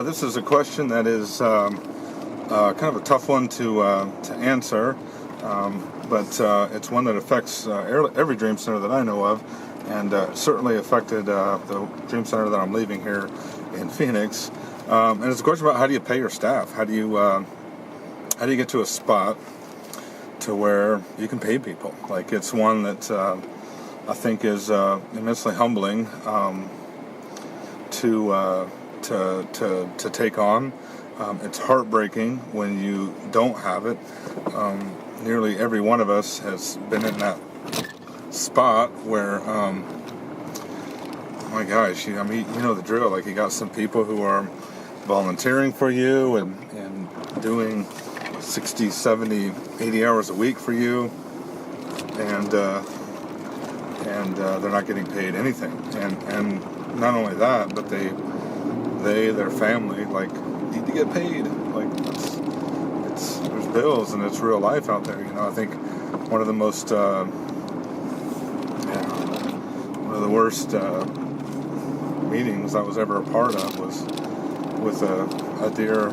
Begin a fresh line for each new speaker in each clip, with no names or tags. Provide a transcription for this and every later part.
This is a question that is kind of a tough one to answer, but it's one that affects every Dream Center that I know of, and certainly affected the Dream Center that I'm leaving here in Phoenix. And it's a question about how do you pay your staff? How do you get to a spot to where you can pay people? Like, it's one that I think is immensely humbling to take on. It's heartbreaking when you don't have it. Nearly every one of us has been in that spot where, my gosh, you know the drill. Like, you got some people who are volunteering for you and doing 60, 70, 80 hours a week for you, and they're not getting paid anything. And not only that, but their family, like, need to get paid. Like, there's bills and it's real life out there. I think one of the most, one of the worst meetings I was ever a part of was with a dear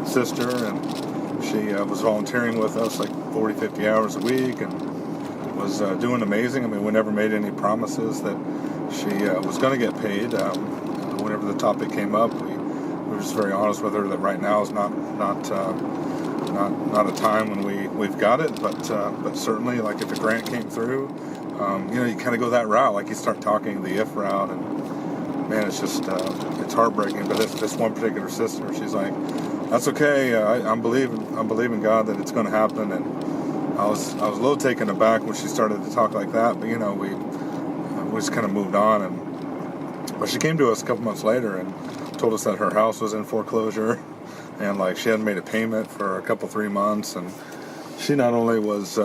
sister, and she was volunteering with us like 40, 50 hours a week, and was doing amazing. I mean, we never made any promises that she was going to get paid. Whenever the topic came up, we were just very honest with her that right now is not a time when we've got it, but certainly, like, if a grant came through, you kind of go that route. Like, you start talking the if route, and man, it's just it's heartbreaking. But this one particular sister, she's like, "That's okay. I'm believing God that it's going to happen." And I was a little taken aback when she started to talk like that, but we just kind of moved on. But she came to us a couple months later and told us that her house was in foreclosure, and like she hadn't made a payment for a couple 3 months, and she not only was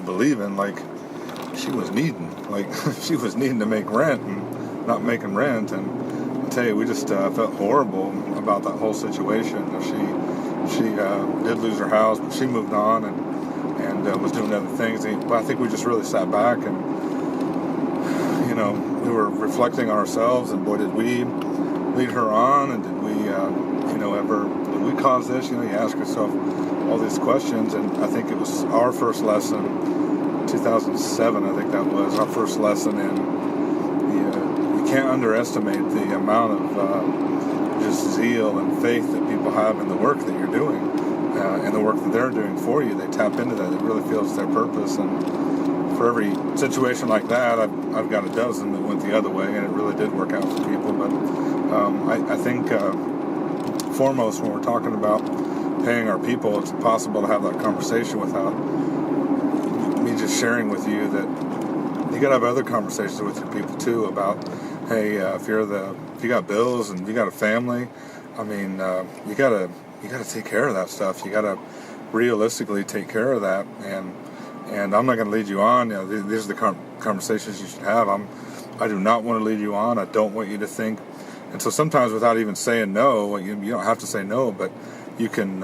believing, like, she was needing to make rent and not making rent. And I tell you, we just felt horrible about that whole situation. She did lose her house, but she moved on and was doing other things. But I think we just really sat back and we were reflecting on ourselves, and boy, did we lead her on, and did we did we cause this? You ask yourself all these questions. And I think it was our first lesson, 2007, I think that was our first lesson in you can't underestimate the amount of just zeal and faith that people have in the work that you're doing, and the work that they're doing for you. They tap into that. It really feels their purpose. And for every situation like that, I've got a dozen that went the other way, and it really did work out for people. But I think foremost, when we're talking about paying our people, it's impossible to have that conversation without me just sharing with you that you got to have other conversations with your people too about, hey, if you got bills and you got a family, I mean, you gotta take care of that stuff. You gotta realistically take care of that. And I'm not going to lead you on. These are the conversations you should have. I do not want to lead you on. I don't want you to think. And so sometimes, without even saying no, you don't have to say no, but you can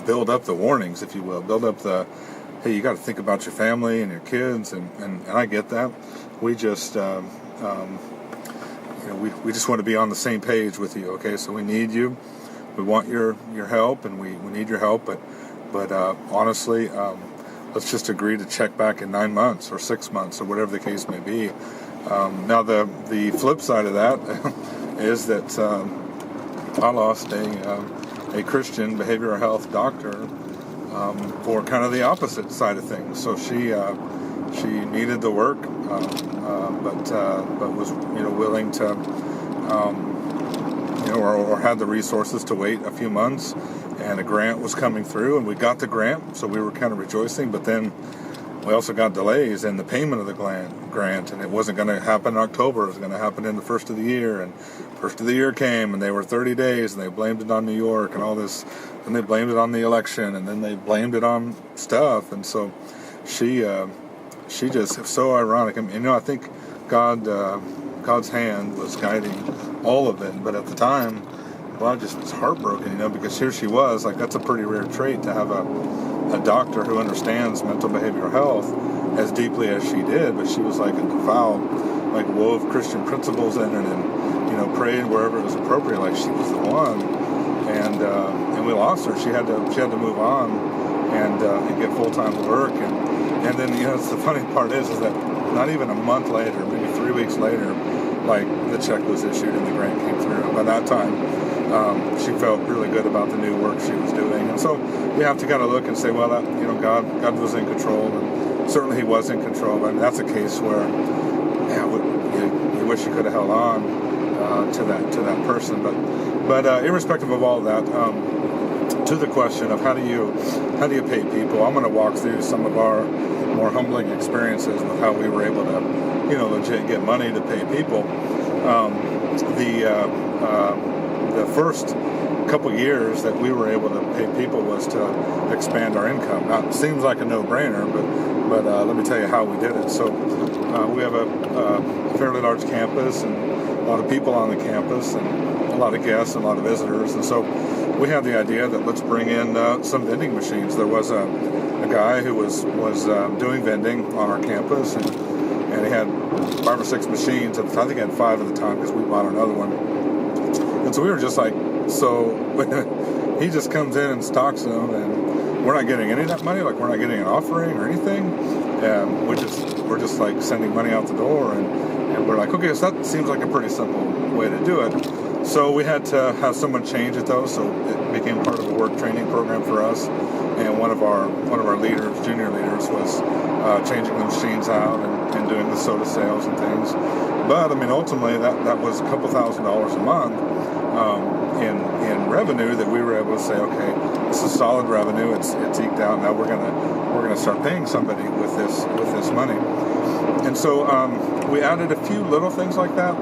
build up the warnings, if you will. Build up the, hey, you got to think about your family and your kids, and I get that. We just we just want to be on the same page with you. Okay, so we need you. We want your help, and we need your help, but honestly, let's just agree to check back in 9 months or 6 months or whatever the case may be. Now, the flip side of that is that I lost a Christian behavioral health doctor for kind of the opposite side of things. So she needed the work, but was willing to or had the resources to wait a few months. And a grant was coming through, and we got the grant, so we were kind of rejoicing. But then we also got delays in the payment of the grant, and it wasn't going to happen in October. It was going to happen in the first of the year, and first of the year came, and they were 30 days, and they blamed it on New York and all this, and they blamed it on the election, and then they blamed it on stuff. And so she just, it's so ironic. I mean, I think God's hand was guiding all of it, but at the time, well, I just was heartbroken, because here she was, like, that's a pretty rare trait to have a doctor who understands mental behavioral health as deeply as she did, but she was like a devout, like, wove Christian principles in it, and, prayed wherever it was appropriate, like she was the one, and we lost her. She had to move on and get full-time work, and then it's the funny part is that not even a month later, maybe 3 weeks later, like the check was issued and the grant came through. By that time, she felt really good about the new work she was doing, and so you have to kind of look and say, well, God was in control, and certainly He was in control. And that's a case where, you wish you could have held on to that person, but irrespective of all that, to the question of how do you pay people, I'm going to walk through some of our more humbling experiences with how we were able to, legit get money to pay people. The first couple years that we were able to pay people was to expand our income. Now, it seems like a no-brainer, but let me tell you how we did it. So we have a fairly large campus and a lot of people on the campus and a lot of guests and a lot of visitors. And so we had the idea that let's bring in some vending machines. There was a guy who was doing vending on our campus, and he had 5 or 6 machines. I think he had 5 at the time because we bought another one. And so we were just like, so he just comes in and stocks them, and we're not getting any of that money. Like, we're not getting an offering or anything. We're just like sending money out the door, and we're like, okay, so that seems like a pretty simple way to do it. So we had to have someone change it though, so it became part of a work training program for us. And one of our leaders, junior leaders, was changing the machines out and doing the soda sales and things. But I mean, ultimately, that was a couple $1,000s a month in revenue that we were able to say, okay, this is solid revenue. It's eked out. Now we're gonna start paying somebody with this money. And so we added a few little things like that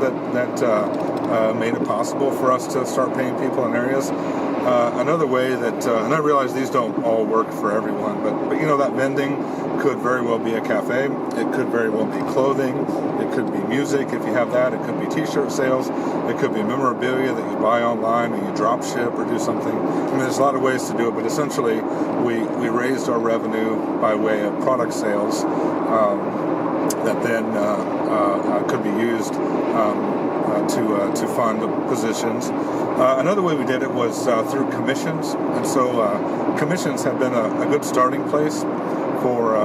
made it possible for us to start paying people in areas. Another way that, and I realize these don't all work for everyone, but that vending could very well be a cafe. It could very well be clothing. It could be music if you have that. It could be t-shirt sales. It could be memorabilia that you buy online and you drop ship or do something. I mean, there's a lot of ways to do it, but essentially we raised our revenue by way of product sales that then could be used to fund positions. Another way we did it was through commissions, and so commissions have been a good starting place for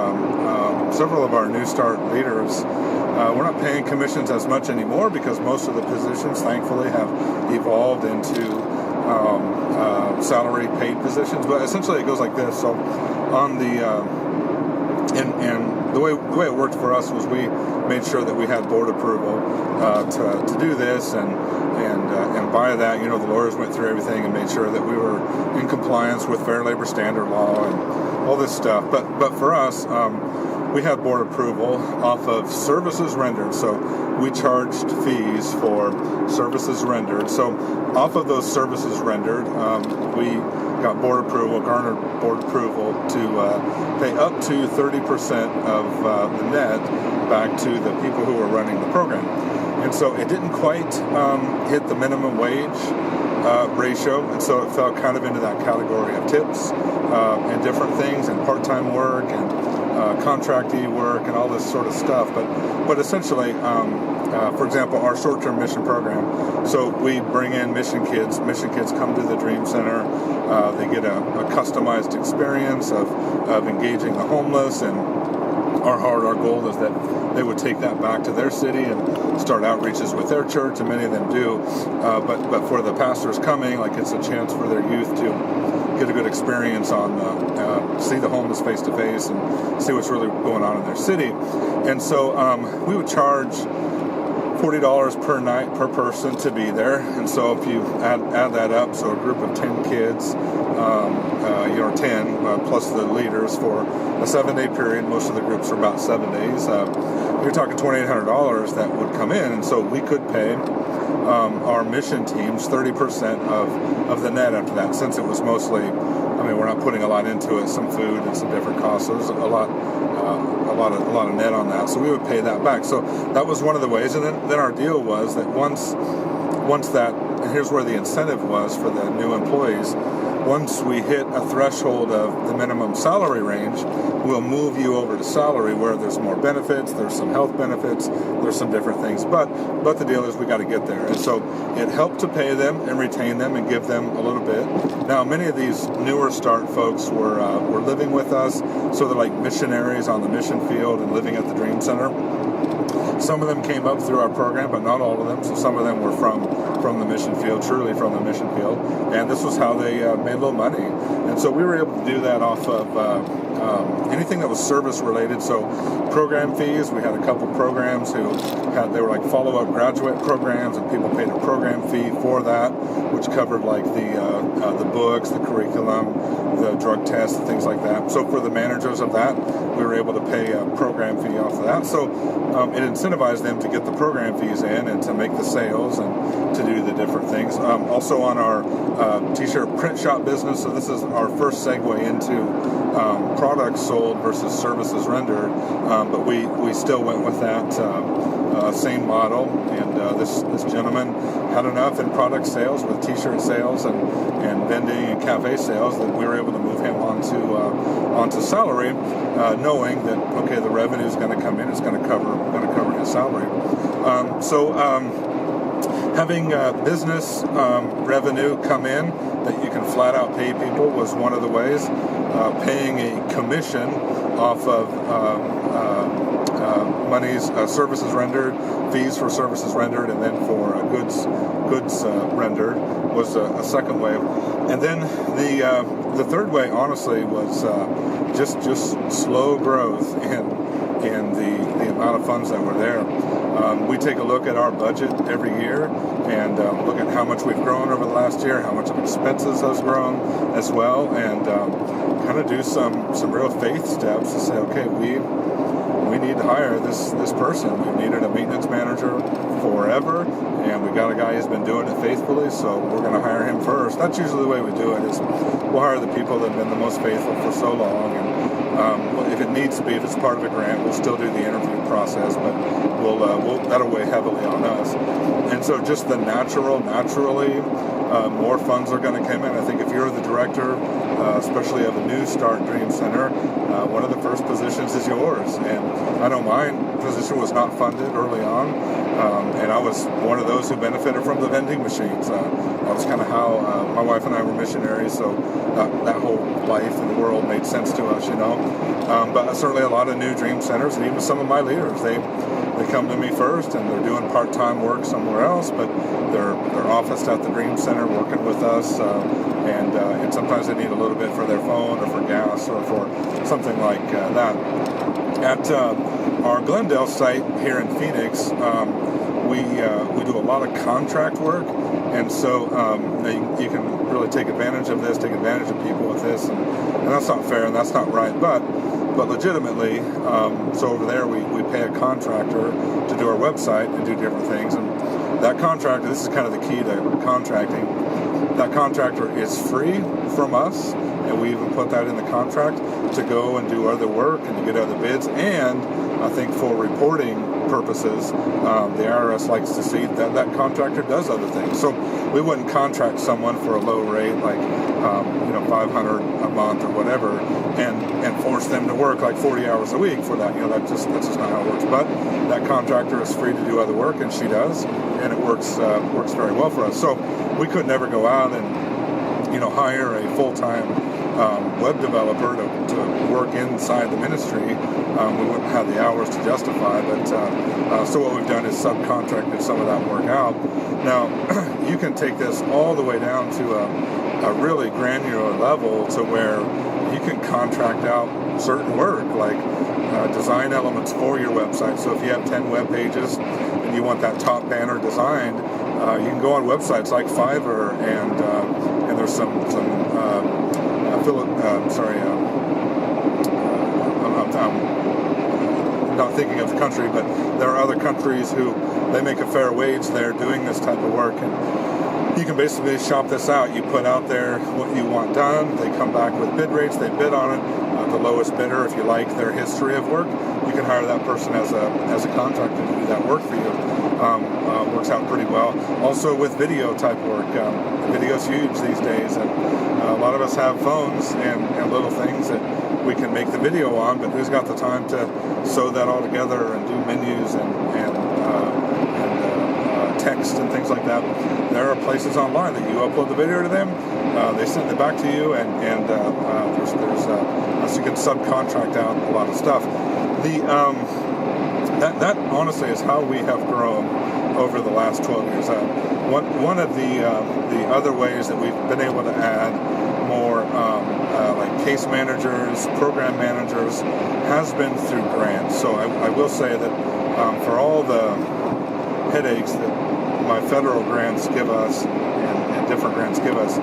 several of our new start leaders. We're not paying commissions as much anymore because most of the positions, thankfully, have evolved into salary paid positions. But essentially, it goes like this. So on the and the way it worked for us was we made sure that we had board approval to do this, and by that, the lawyers went through everything and made sure that we were in compliance with Fair Labor Standard Law and all this stuff. But for us, we had board approval off of services rendered. So we charged fees for services rendered. So off of those services rendered, we got board approval, garnered board approval to pay up to 30% of the net back to the people who were running the program. And so it didn't quite hit the minimum wage ratio, and so it fell kind of into that category of tips and different things and part-time work and contractee work and all this sort of stuff. But essentially, for example, our short-term mission program, so we bring in mission kids. Mission kids come to the Dream Center. They get a customized experience of engaging the homeless, and our goal is that they would take that back to their city and start outreaches with their church, and many of them do. But for the pastors coming, like, it's a chance for their youth to get a good experience on see the homeless face to face and see what's really going on in their city. And so we would charge $40 per night per person to be there. And so if you add that up, so a group of 10 kids, 10 plus the leaders for a 7-day period. Most of the groups are about 7 days. You're talking $2,800 that would come in, and so we could pay our mission teams 30% of the net after that, since it was mostly, we're not putting a lot into it, some food and some different costs. So there's a lot of net on that. So we would pay that back. So that was one of the ways. And then our deal was that once that, and here's where the incentive was for the new employees, once we hit a threshold of the minimum salary range, we'll move you over to salary where there's more benefits, there's some health benefits, there's some different things. But the deal is we got to get there. And so it helped to pay them and retain them and give them a little bit. Now, many of these newer start folks were living with us, so they're like missionaries on the mission field and living at the Dream Center. Some of them came up through our program, but not all of them. So some of them were from the mission field, truly from the mission field. And this was how they made a little money. And so we were able to do that off of anything that was service related. So program fees, we had a couple programs they were like follow-up graduate programs, and people paid a program fee for that, which covered like the books, the curriculum, the drug tests, things like that. So for the managers of that, we were able to pay a program fee off of that. So it incentivized them to get the program fees in and to make the sales and to do the different things. Also on our t-shirt print shop business, so this is our first segue into products sold versus services rendered, but we still went with that same model, and this gentleman had enough in product sales with t-shirt sales and vending and cafe sales that we were able to move him onto salary, knowing that okay, the revenue is going to come in, it's going to cover his salary. Having business revenue come in that you can flat out pay people was one of the ways. Paying a commission off of monies, services rendered, fees for services rendered, and then for goods rendered was a second way. And then the third way, honestly, was just slow growth in the amount of funds that were there. We take a look at our budget every year and look at how much we've grown over the last year, how much of expenses has grown as well, and kind of do some real faith steps to say, okay, we need to hire this person. We've needed a maintenance manager forever, and we got a guy who's been doing it faithfully, so we're going to hire him first. That's usually the way we do it, is we'll hire the people that have been the most faithful for so long, and if it needs to be, if it's part of a grant, we'll still do the interview process, but that'll weigh heavily on us. And so just naturally, more funds are going to come in. I think if you're the director, especially of a new start Dream Center, one of the first positions is yours. And I know mine position was not funded early on, and I was one of those who benefited from the vending machines. That was kind of how my wife and I were missionaries, so that whole life in the world made sense to us, But certainly a lot of new Dream Centers, and even some of my leaders, they come to me first, and they're doing part-time work somewhere else, but they're officed at the Dream Center working with us, and sometimes they need a little bit for their phone or for gas or for something like that. At our Glendale site here in Phoenix, we do a lot of contract work, and so you can really take advantage of this, take advantage of people with this, and that's not fair and that's not right, but legitimately, so over there we pay a contractor to do our website and do different things, and that contractor, this is kind of the key to contracting, that contractor is free from us, and we even put that in the contract to go and do other work and to get other bids, and I think for reporting purposes, the IRS likes to see that contractor does other things. So we wouldn't contract someone for a low rate, like $500 a month or whatever, and force them to work like 40 hours a week for that. That's just not how it works. But that contractor is free to do other work, and she does, and it works very well for us. So we could never go out and hire a full-time web developer to work inside the ministry. We wouldn't have the hours to justify, but so what we've done is subcontracted some of that work out. Now, you can take this all the way down to a really granular level to where you can contract out certain work, like design elements for your website. So if you have 10 web pages and you want that top banner designed, you can go on websites like Fiverr, and there's some I'm not thinking of the country, but there are other countries who they make a fair wage there doing this type of work, and you can basically shop this out. You put out there what you want done, they come back with bid rates, they bid on it, the lowest bidder, if you like their history of work, you can hire that person as a contractor to do that work for you. works out pretty well. Also with video type work, video's huge these days, and a lot of us have phones and little things that we can make the video on, but who's got the time to sew that all together and do menus and text and things like that? There are places online that you upload the video to them, they send it back to you, and there's so you can subcontract out a lot of stuff. That honestly is how we have grown over the last 12 years. One of the other ways that we've been able to add more like case managers, program managers, has been through grants. So I will say that for all the headaches that my federal grants give us and different grants give us,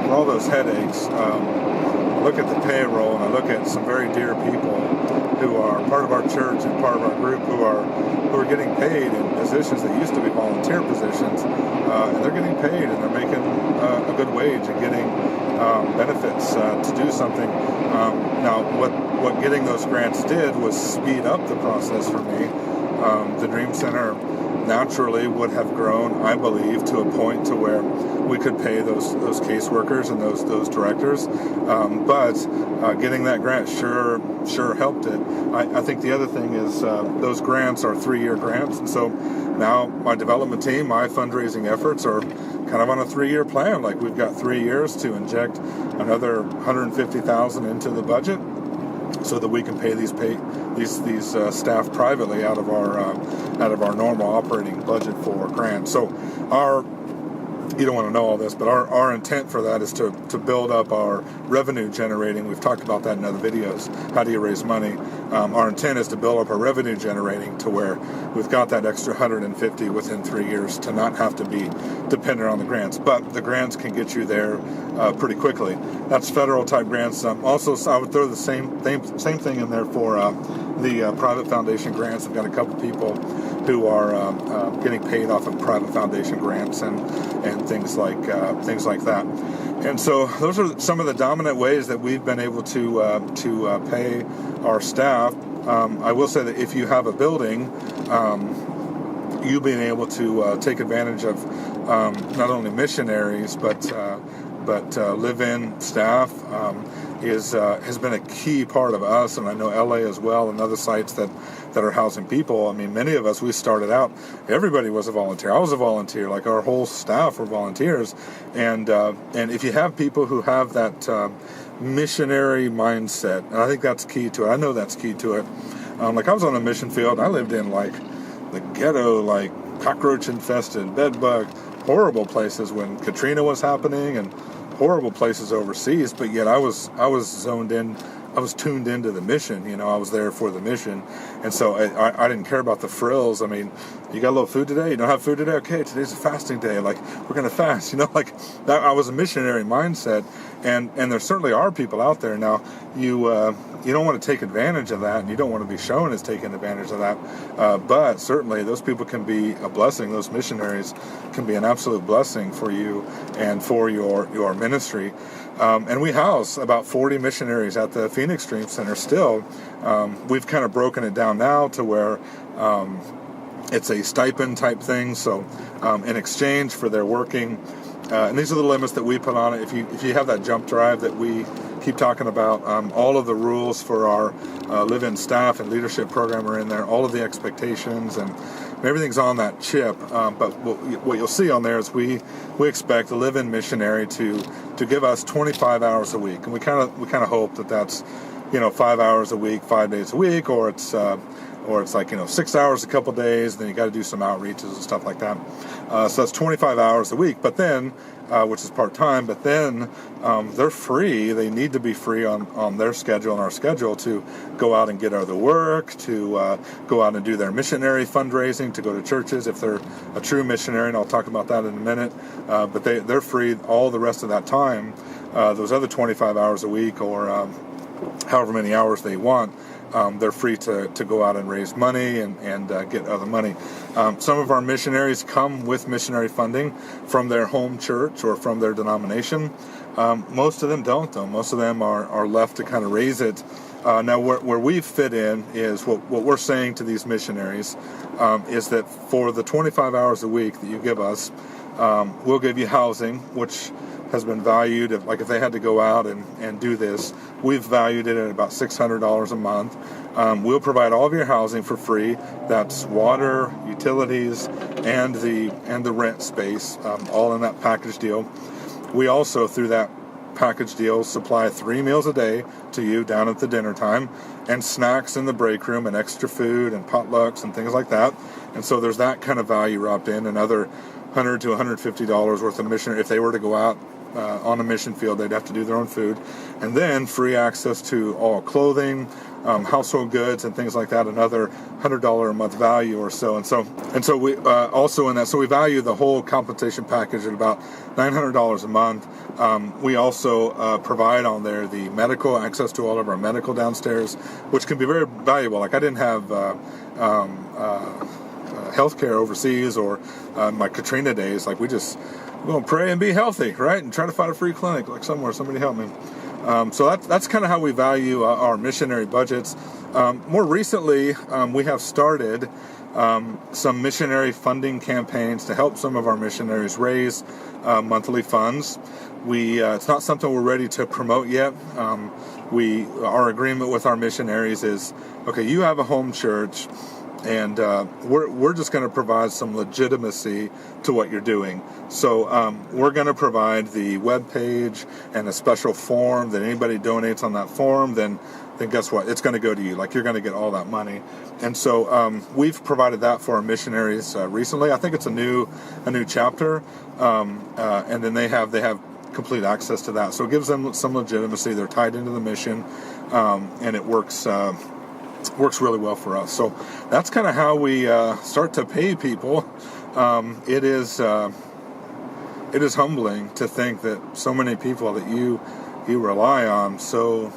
for all those headaches, I look at the payroll and I look at some very dear people who are part of our church and part of our group who are getting paid in positions that used to be volunteer positions, and they're getting paid and they're making a good wage and getting benefits to do something. Now, what getting those grants did was speed up the process for me. The Dream Center naturally would have grown, I believe, to a point to where we could pay those caseworkers and those directors. But getting that grant sure helped it. I think the other thing is those grants are 3-year grants, and so now my development team, my fundraising efforts are kind of on a 3-year plan. Like, we've got 3 years to inject another $150,000 into the budget, so that we can pay these staff privately out of our normal operating budget for grants. So you don't want to know all this, but our intent for that is to build up our revenue generating. We've talked about that in other videos. How do you raise money? Our intent is to build up our revenue generating to where we've got that extra 150 within 3 years to not have to be dependent on the grants. But the grants can get you there pretty quickly. That's federal type grants. Also, I would throw the same thing in there for the private foundation grants. I've got a couple people who are getting paid off of private foundation grants and things like that. And so those are some of the dominant ways that we've been able to pay our staff. I will say that if you have a building, you being able to take advantage of not only missionaries but live-in staff has been a key part of us, and I know LA as well, and other sites that are housing people. I mean, many of us, we started out, everybody was a volunteer. I was a volunteer. Like, our whole staff were volunteers, and if you have people who have that missionary mindset, and I think that's key to it. I know that's key to it. Like, I was on a mission field, and I lived in like the ghetto, like cockroach infested, bed bug, horrible places when Katrina was happening, and horrible places overseas, but yet I was zoned in. I was tuned into the mission. I was there for the mission, and so I didn't care about the frills. I mean, you got a little food today? You don't have food today? Okay, today's a fasting day. Like, we're gonna fast. Like that. I was a missionary mindset, and there certainly are people out there now. You don't want to take advantage of that, and you don't want to be shown as taking advantage of that. But certainly, those people can be a blessing. Those missionaries can be an absolute blessing for you and for your ministry. And we house about 40 missionaries at the Phoenix Dream Center still. We've kind of broken it down now to where it's a stipend type thing. So in exchange for their working, and these are the limits that we put on it. If you have that jump drive that we keep talking about, all of the rules for our live-in staff and leadership program are in there. All of the expectations and everything's on that chip. But what you'll see on there is we expect a live-in missionary to give us 25 hours a week, and we kind of hope that that's 5 hours a week, 5 days a week, or it's like 6 hours a couple days. Then you got to do some outreaches and stuff like that. So that's 25 hours a week. But then, which is part-time. But then they're free. They need to be free on their schedule and our schedule to go out and get other work, to go out and do their missionary fundraising, to go to churches if they're a true missionary. And I'll talk about that in a minute. But they're free all the rest of that time. Those other 25 hours a week, or however many hours they want, they're free to go out and raise money and get other money. Some of our missionaries come with missionary funding from their home church or from their denomination. Most of them don't, though. Most of them are left to kind of raise it. Now, where we fit in is what we're saying to these missionaries is that for the 25 hours a week that you give us, we'll give you housing, which has been valued, if they had to go out and do this, we've valued it at about $600 a month. We'll provide all of your housing for free. That's water, utilities, and the rent space, all in that package deal. We also, through that package deal, supply 3 meals a day to you down at the dinner time, and snacks in the break room, and extra food and potlucks and things like that. And so there's that kind of value wrapped in. Another $100 to $150 worth of missionary. If they were to go out on a mission field, they'd have to do their own food, and then free access to all clothing, household goods, and things like that. Another $100 a month value or so. And so we also in that. So we value the whole compensation package at about $900 a month. We also provide on there the medical access to all of our medical downstairs, which can be very valuable. Like I didn't have healthcare overseas or my Katrina days. Like we're going to pray and be healthy, right? And try to find a free clinic like somewhere. Somebody help me. So that's kind of how we value our missionary budgets. More recently, we have started some missionary funding campaigns to help some of our missionaries raise monthly funds. It's not something we're ready to promote yet. Our agreement with our missionaries is, okay, you have a home church, and we're just going to provide some legitimacy to what you're doing. So we're going to provide the web page and a special form that anybody donates on that form, then guess what? It's going to go to you. Like you're going to get all that money. And so we've provided that for our missionaries recently. I think it's a new chapter, and then they have complete access to that. So it gives them some legitimacy. They're tied into the mission, and it works really well for us. So that's kind of how we start to pay people. It is humbling to think that so many people that you rely on so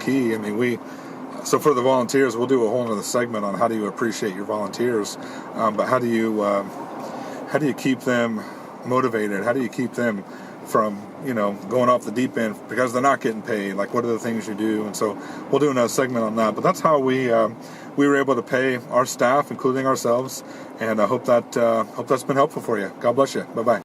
key. I mean, so for the volunteers, we'll do a whole other segment on how do you appreciate your volunteers, but how do you keep them motivated? How do you keep them from going off the deep end because they're not getting paid? Like, what are the things you do? And so we'll do another segment on that. But that's how we were able to pay our staff, including ourselves. And I hope that's been helpful for you. God bless you. Bye bye.